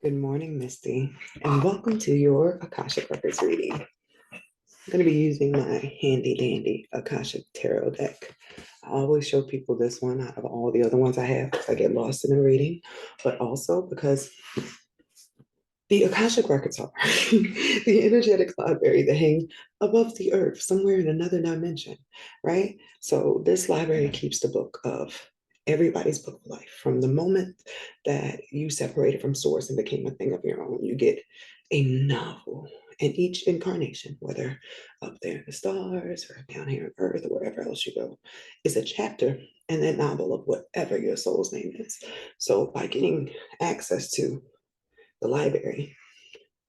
Good morning, Misty, and welcome to your Akashic Records reading. I'm going to be using my handy dandy Akashic Tarot deck. I always show people this one out of all the other ones I have because I get lost in the reading, but also because the Akashic Records are the energetic library that hang above the earth, somewhere in another dimension, right? So this library keeps the book of everybody's book of life. From the moment that you separated from source and became a thing of your own, you get a novel. And each incarnation, whether up there in the stars or down here on earth or wherever else you go, is a chapter in that novel of whatever your soul's name is. So by getting access to the library,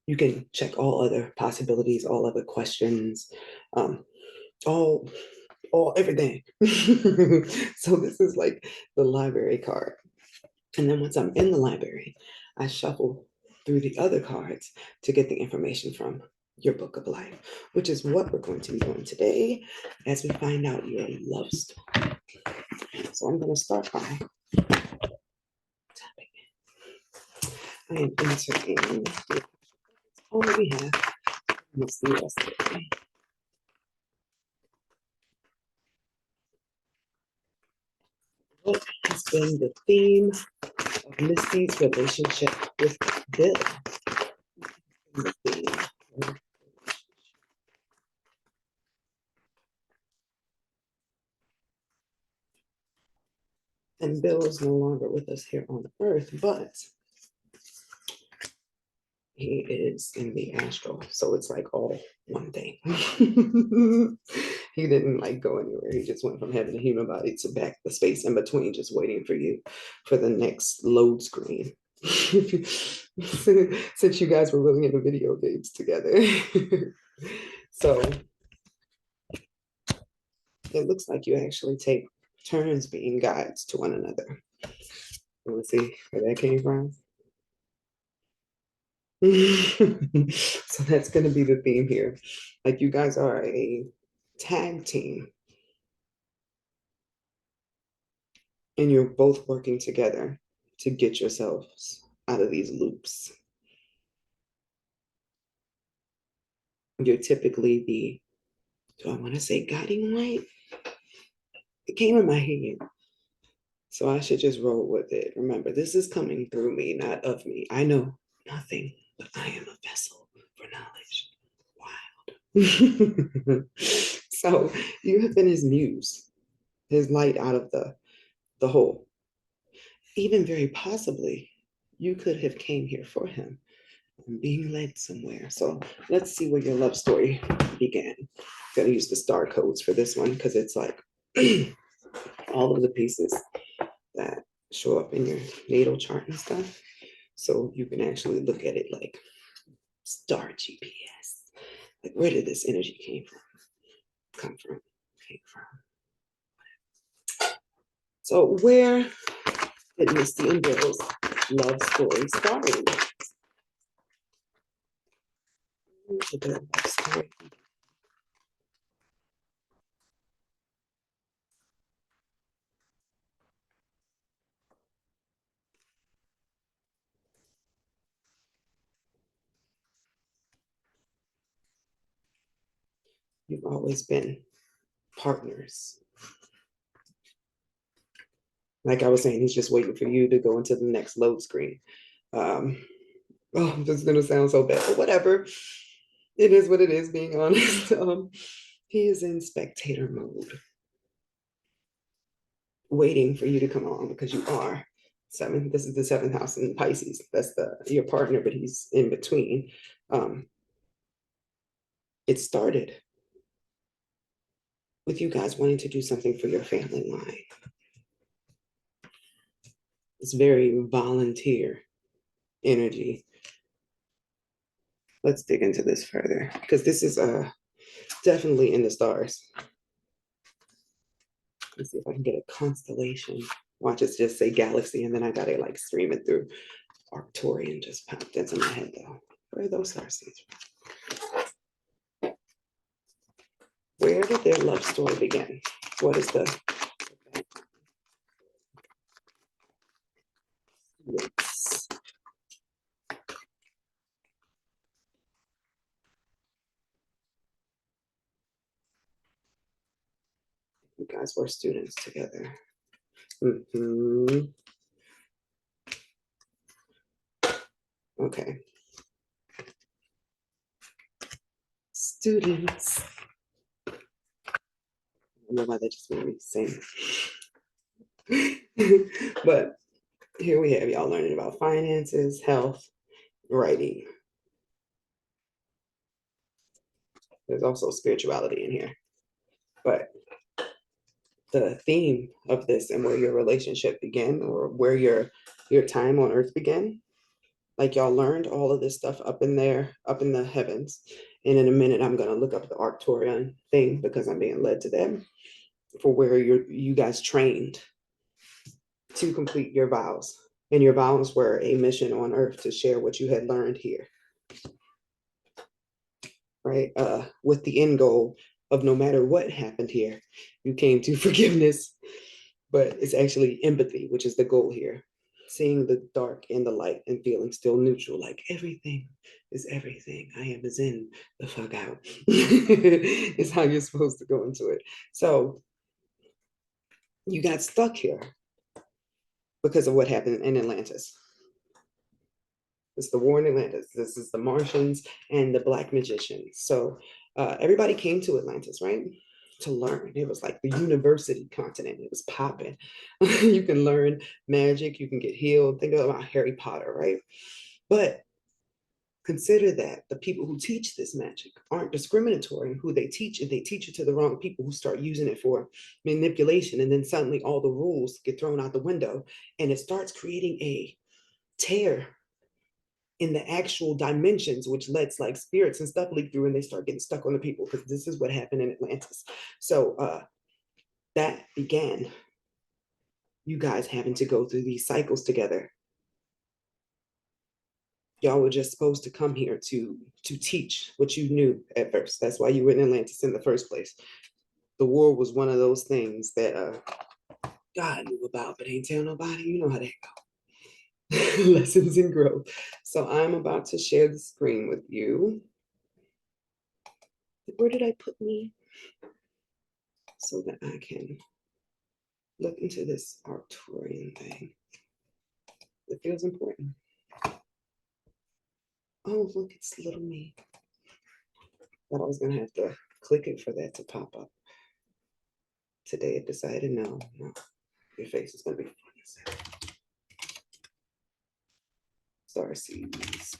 you can check all other possibilities, all other questions, um, all everything. So this is like the library card. And then once I'm in the library, I shuffle through the other cards to get the information from your book of life, which is what we're going to be doing today as we find out your love story. So I'm going to start by tapping. I am entering all we have. Let's see yesterday. What has been the theme of Misty's relationship with Bill? The theme. And Bill is no longer with us here on Earth, but he is in the astral. So it's like all one thing. He didn't like go anywhere. He just went from having a human body to back the space in between, just waiting for you for the next load screen. Since you guys were really into video games together. So it looks like you actually take turns being guides to one another. You want to see where that came from? So that's going to be the theme here. Like you guys are a tag team and you're both working together to get yourselves out of these loops. You're typically the, do I want to say guiding light? It came in my head. So I should just roll with it. Remember, this is coming through me, not of me. I know nothing, but I am a vessel for knowledge. Wild. So you have been his muse, his light out of the hole. Even very possibly, you could have came here for him, being led somewhere. So let's see where your love story began. I'm gonna use the star codes for this one because it's like all of the pieces that show up in your natal chart and stuff. So you can actually look at it like star GPS. Like where did this energy come from? Came from. So where did Misty and Bill's love story started? The love story. You've always been partners. Like I was saying, he's just waiting for you to go into the next load screen. Um, oh, this is gonna sound so bad, but whatever. It is what it is, being honest. He is in spectator mode, waiting for you to come along because you are seven. This is the seventh house in Pisces. That's the your partner, but he's in between. Um, it started with you guys wanting to do something for your family line. It's very volunteer energy. Let's dig into this further because this is definitely in the stars. Let's see if I can get a constellation. Watch it just say galaxy, and then I got it like streaming through. Arcturian just popped into my head though. Where are those star seeds from? Where did their love story begin? What is the yes. guys were students together. Mhm. Okay. Students. I don't know why that just made me sing. But here we have y'all learning about finances, health, writing. There's also spirituality in here. But the theme of this and where your relationship began or where your time on earth began, like y'all learned all of this stuff up in there, up in the heavens. And in a minute, I'm gonna look up the Arcturian thing because I'm being led to them for where you guys trained to complete your vows. And your vows were a mission on earth to share what you had learned here, right? With the end goal of no matter what happened here, you came to forgiveness, but it's actually empathy, which is the goal here. Seeing the dark and the light and feeling still neutral, like everything is everything. I am zen the fuck out. Is how you're supposed to go into it. So you got stuck here because of what happened in Atlantis. It's the war in Atlantis. This is the Martians and the Black Magicians. So everybody came to Atlantis, right? To learn. It was like the university continent. It was popping. You can learn magic. You can get healed. Think about Harry Potter, right? But consider that the people who teach this magic aren't discriminatory in who they teach. If they teach it to the wrong people who start using it for manipulation, and then suddenly all the rules get thrown out the window, and it starts creating a tear in the actual dimensions, which lets like spirits and stuff leak through and they start getting stuck on the people because this is what happened in Atlantis. So that began you guys having to go through these cycles together. Y'all were just supposed to come here to teach what you knew at first. That's why you were in Atlantis in the first place. The war was one of those things that God knew about, but ain't tell nobody. You know how that go. Lessons in growth. So I'm about to share the screen with you. Where did I put me? So that I can look into this Arcturian thing. It feels important. Oh, look, it's little me. Thought I was gonna have to click it for that to pop up. Today it decided no, your face is gonna be front. Star seeds.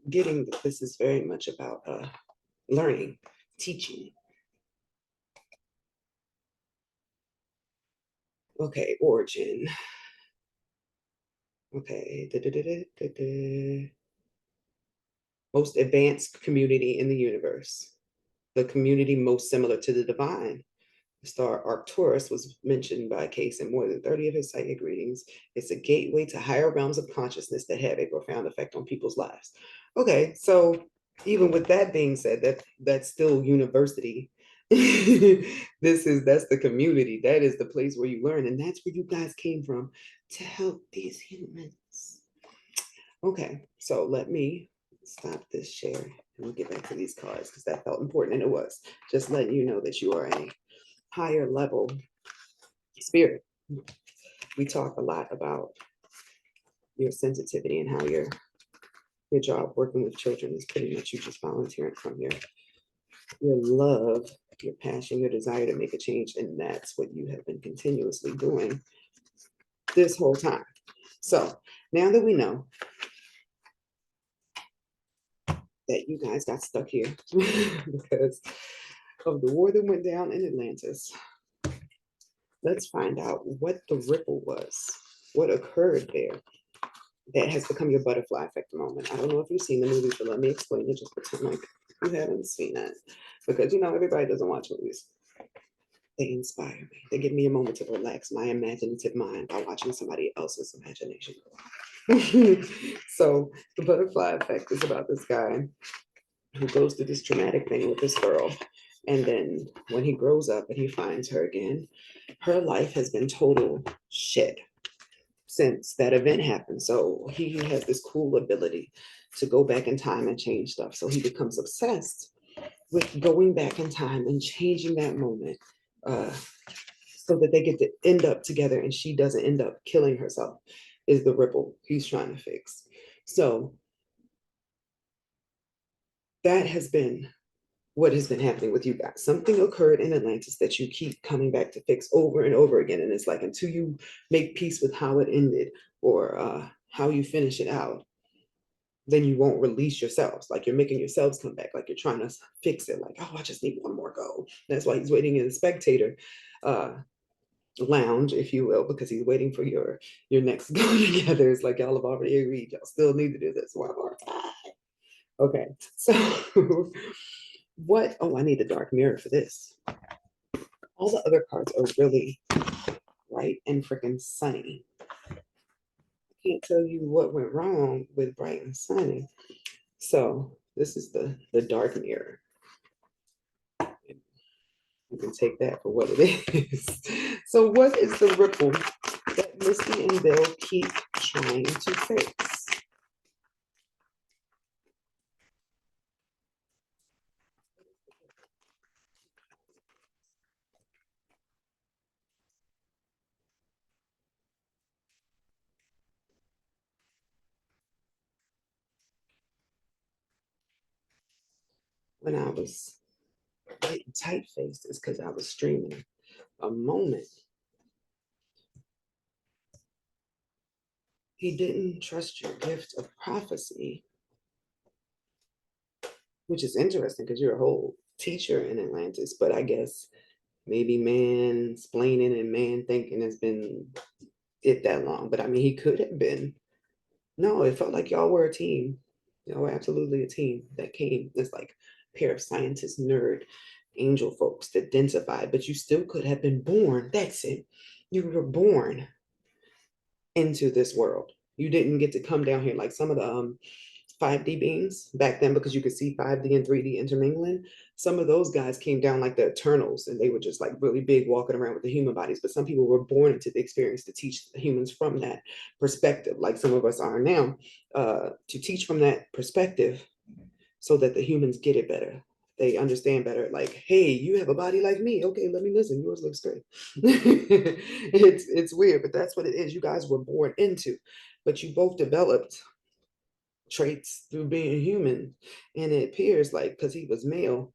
Getting that this is very much about learning, teaching. Okay, origin. Okay. Most advanced community in the universe. The community most similar to the divine. The star Arcturus was mentioned by Case in more than 30 of his psychic readings. It's a gateway to higher realms of consciousness that have a profound effect on people's lives. Okay, so even with that being said, that's still university. That's the community. That is the place where you learn, and that's where you guys came from to help these humans. Okay, so let me stop this share and we'll get back to these cards because that felt important, and it was just letting you know that you are a higher level spirit. We talk a lot about your sensitivity and how your job working with children is pretty much you just volunteering from your love, your passion, your desire to make a change, and that's what you have been continuously doing this whole time. So now that we know that you guys got stuck here because of the war that went down in Atlantis, let's find out what the ripple was, what occurred there that has become your butterfly effect moment. I don't know if you've seen the movie, but let me explain it. Just pretend like you haven't seen it. Because, everybody doesn't watch movies. They inspire me. They give me a moment to relax my imaginative mind by watching somebody else's imagination. So the butterfly effect is about this guy who goes through this traumatic thing with this girl. And then when he grows up and he finds her again, her life has been total shit since that event happened. So he has this cool ability to go back in time and change stuff. So he becomes obsessed with going back in time and changing that moment uh, so that they get to end up together and she doesn't end up killing herself, is the ripple he's trying to fix. So that has been what has been happening with you guys. Something occurred in Atlantis that you keep coming back to fix over and over again. And it's like until you make peace with how it ended or how you finish it out, then you won't release yourselves. Like you're making yourselves come back, like you're trying to fix it. Like, oh, I just need one more go. That's why he's waiting in the spectator uh, lounge, if you will, because he's waiting for your next go together. It's like y'all have already agreed. Y'all still need to do this one more time. Okay, so what? Oh, I need a dark mirror for this. All the other cards are really bright and freaking sunny. I can't tell you what went wrong with bright and sunny. So this is the dark mirror. You can take that for what it is. So what is the ripple that Misty and Bill keep trying to fix? When I was getting tight-faced, is because I was streaming a moment. He didn't trust your gift of prophecy, which is interesting because you're a whole teacher in Atlantis, but I guess maybe man splaining and man thinking has been it that long. But I mean, he could have been. No, it felt like y'all were a team. Y'all were absolutely a team that came. This like pair of scientists, nerd, angel folks that identified, but you still could have been born. That's it. You were born into this world. You didn't get to come down here like some of the 5D beings back then because you could see 5D and 3D intermingling. Some of those guys came down like the Eternals and they were just like really big walking around with the human bodies. But some people were born into the experience to teach humans from that perspective, like some of us are now, to teach from that perspective so that the humans get it better. They understand better, like, hey, you have a body like me. Okay, let me listen. Yours looks great. It's weird, but that's what it is. You guys were born into, but you both developed traits through being human. And it appears like because he was male,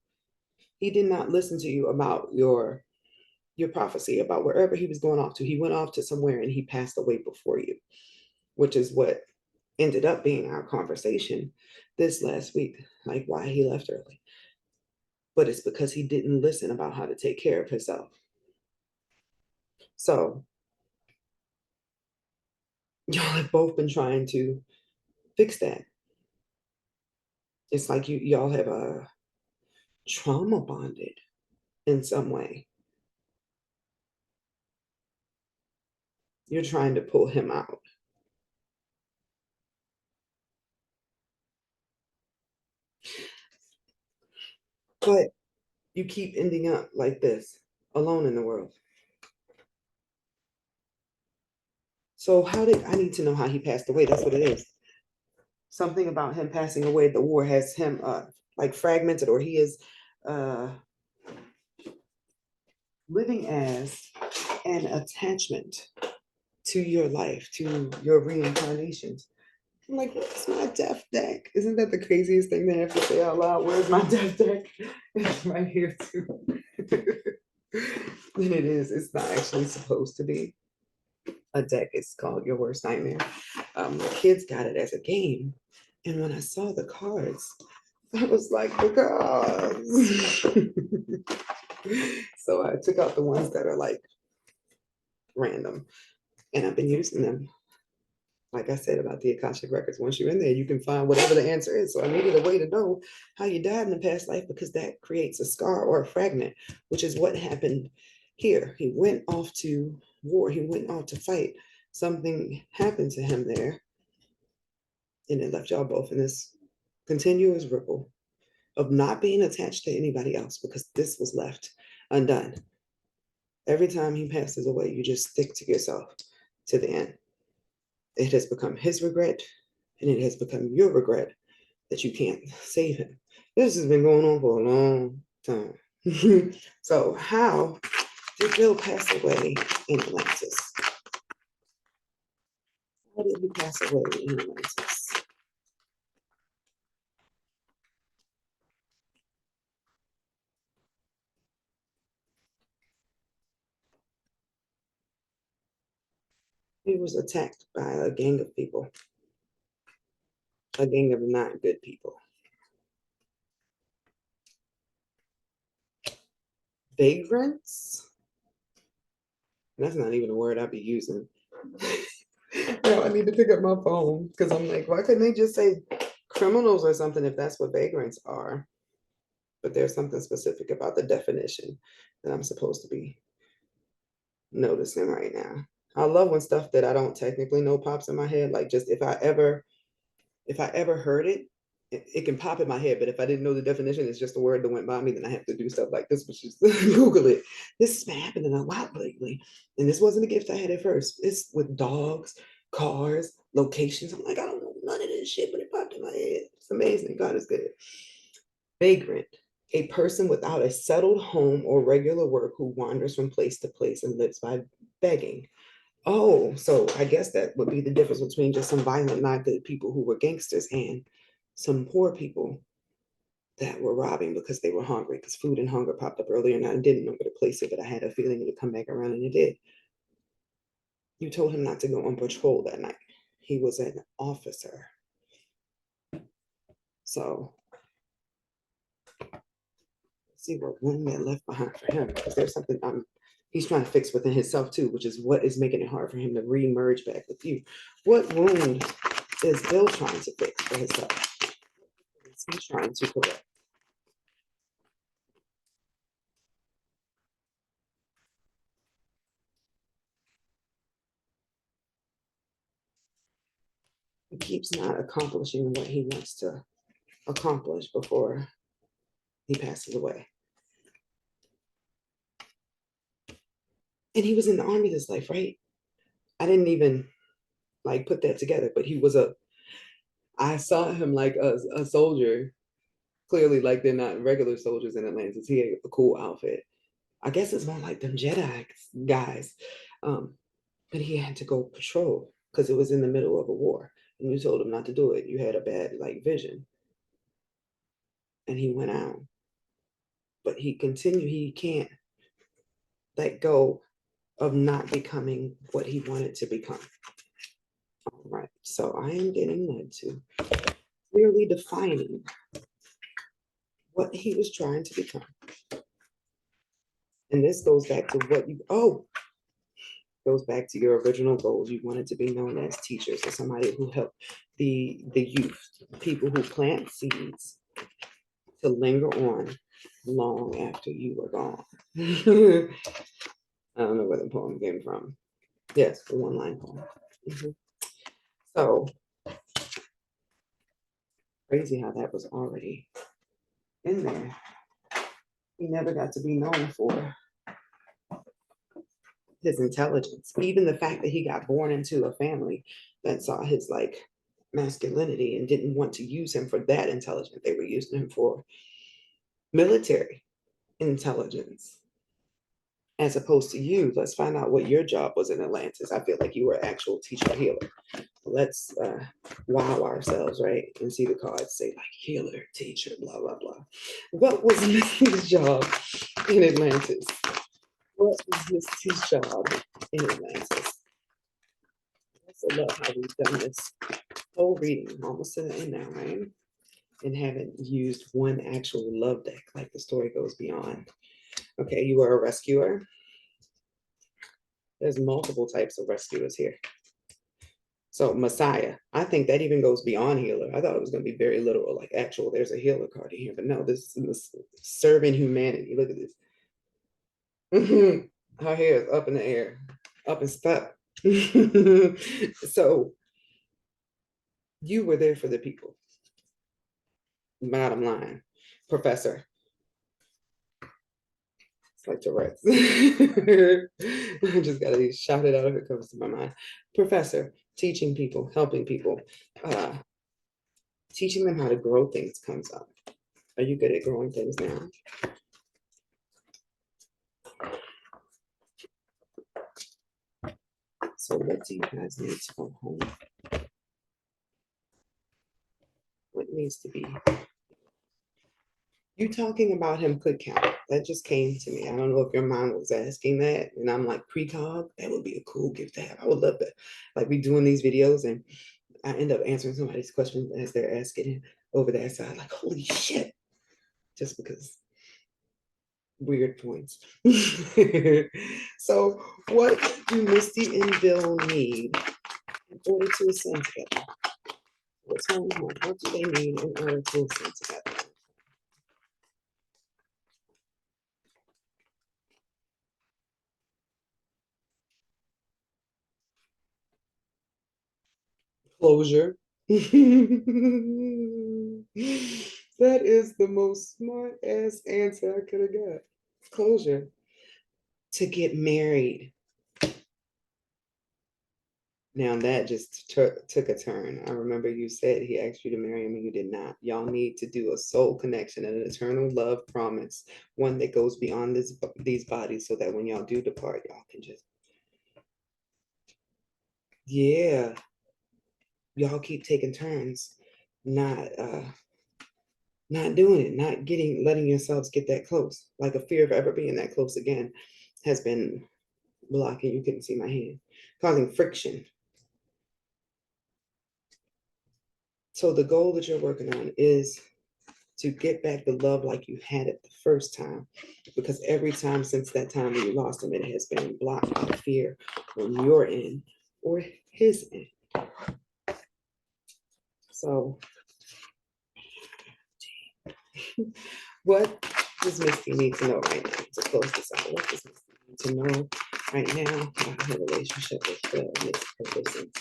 he did not listen to you about your prophecy about wherever he was going off to. He went off to somewhere and he passed away before you, which is what ended up being our conversation this last week, like why he left early. But it's because he didn't listen about how to take care of himself. So y'all have both been trying to fix that. It's like y'all have trauma bonded in some way. You're trying to pull him out. But you keep ending up like this, alone in the world. So how did I need to know how he passed away? That's what it is. Something about him passing away, the war has him like fragmented, or he is uh living as an attachment to your life, to your reincarnations. I'm like, what's my death deck? Isn't that the craziest thing to have to say out loud? Where's my death deck? It's right here too. And it is. It's not actually supposed to be a deck. It's called Your Worst Nightmare. The kids got it as a game. And when I saw the cards, I was like, the cards. So I took out the ones that are like random. And I've been using them. Like I said about the Akashic Records, once you're in there, you can find whatever the answer is. So I needed a way to know how you died in the past life because that creates a scar or a fragment, which is what happened here. He went off to war, he went off to fight. Something happened to him there, and it left y'all both in this continuous ripple of not being attached to anybody else because this was left undone. Every time he passes away, you just stick to yourself to the end. It has become his regret, and it has become your regret that you can't save him. This has been going on for a long time. So, how Did Bill pass away in Atlantis? How did he pass away in Atlantis? He was attacked by a gang of people, a gang of not good people. Vagrants? That's not even a word I'd be using. Now I need to pick up my phone because I'm like, why couldn't they just say criminals or something if that's what vagrants are? But there's something specific about the definition that I'm supposed to be noticing right now. I love when stuff that I don't technically know pops in my head. Like just if I ever heard it, it can pop in my head. But if I didn't know the definition, it's just a word that went by me, then I have to do stuff like this, which is Google it. This has been happening a lot lately. And this wasn't a gift I had at first. It's with dogs, cars, locations. I'm like, I don't know none of this shit, but it popped in my head. It's amazing. God is good. Vagrant, a person without a settled home or regular work who wanders from place to place and lives by begging. Oh, so I guess that would be the difference between just some violent, not good people who were gangsters and some poor people that were robbing because they were hungry, because food and hunger popped up earlier and I didn't know where to place it, but I had a feeling it would come back around and it did. You told him not to go on patrol that night. He was an officer. So see what wound that left behind for him, because there's something he's trying to fix within himself too, which is what is making it hard for him to re-merge back with you. What wound is Bill trying to fix for himself? Is he trying to correct? He keeps not accomplishing what he wants to accomplish before he passes away. And he was in the army this life, right? I didn't even like put that together, but he was I saw him like a soldier. Clearly, like they're not regular soldiers in Atlantis. He had a cool outfit. I guess it's more like them Jedi guys. Um, but he had to go patrol because it was in the middle of a war. And you told him not to do it. You had a bad like vision. And he went out. But he continued, he can't let go of not becoming what he wanted to become. All right. So I am getting led to clearly defining what he was trying to become. And this goes back to what you, goes back to your original goals. You wanted to be known as teachers or somebody who helped the youth, people who plant seeds to linger on long after you were gone. I don't know where the poem came from. Yes, the one line poem. Mhm. So crazy how that was already in there. He never got to be known for his intelligence. Even the fact that he got born into a family that saw his like masculinity and didn't want to use him for that intelligence. They were using him for military intelligence. As opposed to you, let's find out what your job was in Atlantis. I feel like you were an actual teacher healer. Let's wow ourselves, right? And see the cards say like healer, teacher, blah, blah, blah. What was Misty's job in Atlantis? What was Misty's job in Atlantis? I love how we've done this whole reading, almost to the end now, right? And haven't used one actual love deck like the story goes beyond. Okay, you are a rescuer. There's multiple types of rescuers here. So Messiah, I think that even goes beyond healer. I thought it was going to be very literal, like actual. There's a healer card in here, but no, this is serving humanity. Look at this. Her hair is up in the air, up and stuck. So you were there for the people. Bottom line, Professor. It's like Tourette's. I just gotta shout it out if it comes to my mind. Professor, teaching people, helping people, uh, teaching them how to grow things comes up. Are you good at growing things now? So what do you guys need to go home? What needs to be? You talking about him could count. That just came to me. I don't know if your mom was asking that, and I'm like precog. That would be a cool gift to have. I would love that. Like we doing these videos, and I end up answering somebody's questions as they're asking it over there. So I'm like, holy shit! Just because weird points. So, what do Misty and Bill need in order to ascend together? What's going on? What do they need in order to ascend together? Closure. That is the most smart ass answer I could have got. Closure. To get married. Now that just took a turn. I remember you said he asked you to marry him and you did not. Y'all need to do a soul connection and an eternal love promise, one that goes beyond these bodies, so that when y'all do depart, y'all can just, yeah, y'all keep taking turns, not not doing it, not letting yourselves get that close. Like a fear of ever being that close again has been blocking. You couldn't see my hand, causing friction. So the goal that you're working on is to get back the love like you had it the first time. Because every time since that time when you lost him, it has been blocked by fear on your end or his end. So, what does Misty need to know right now to close this out? What does Misty need to know right now about her relationship with Miss Person?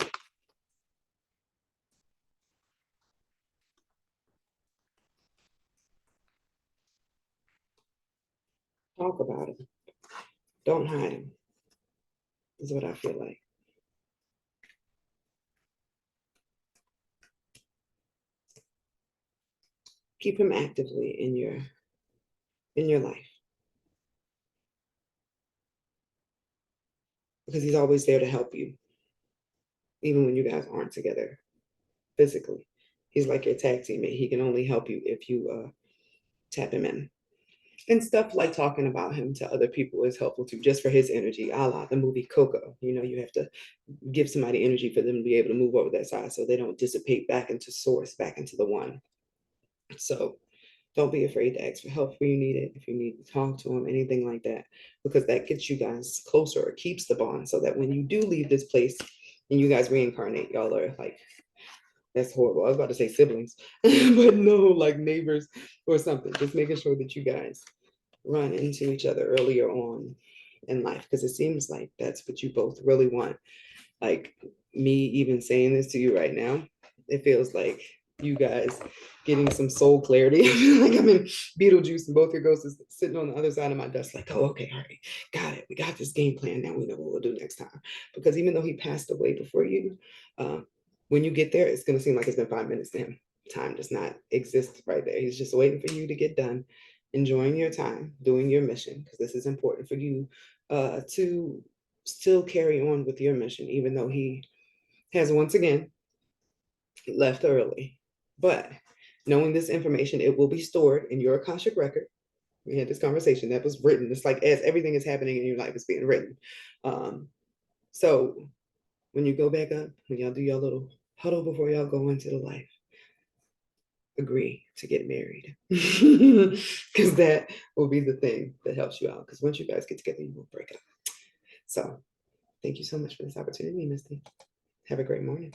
Talk about him. Don't hide him, is what I feel like. Keep him actively in your life, because he's always there to help you, even when you guys aren't together physically. He's like your tag teammate. He can only help you if you tap him in. And stuff like talking about him to other people is helpful too, just for his energy, a la the movie Coco. You know, you have to give somebody energy for them to be able to move over that side so they don't dissipate back into source, back into the one. So don't be afraid to ask for help when you need it, if you need to talk to him, anything like that, because that gets you guys closer or keeps the bond so that when you do leave this place and you guys reincarnate, y'all are like, that's horrible. I was about to say siblings, but no, like neighbors or something. Just making sure that you guys run into each other earlier on in life, because it seems like that's what you both really want. Like me even saying this to you right now, it feels like you guys getting some soul clarity. Like I'm in Beetlejuice and both your ghosts is sitting on the other side of my desk, like, oh, okay, all right, got it. We got this game plan. Now we know what we'll do next time. Because even though he passed away before you, uh, when you get there, it's going to seem like it's been 5 minutes to him. Time does not exist right there. He's just waiting for you to get done, enjoying your time, doing your mission, because this is important for you to still carry on with your mission, even though he has once again left early. But knowing this information, it will be stored in your Akashic record. We had this conversation that was written. It's like as everything is happening in your life, it's being written. So when you go back up, when y'all do your little huddle before y'all go into the life, agree to get married. Because that will be the thing that helps you out. Because once you guys get together, you won't break up. So thank you so much for this opportunity, Misty. Have a great morning.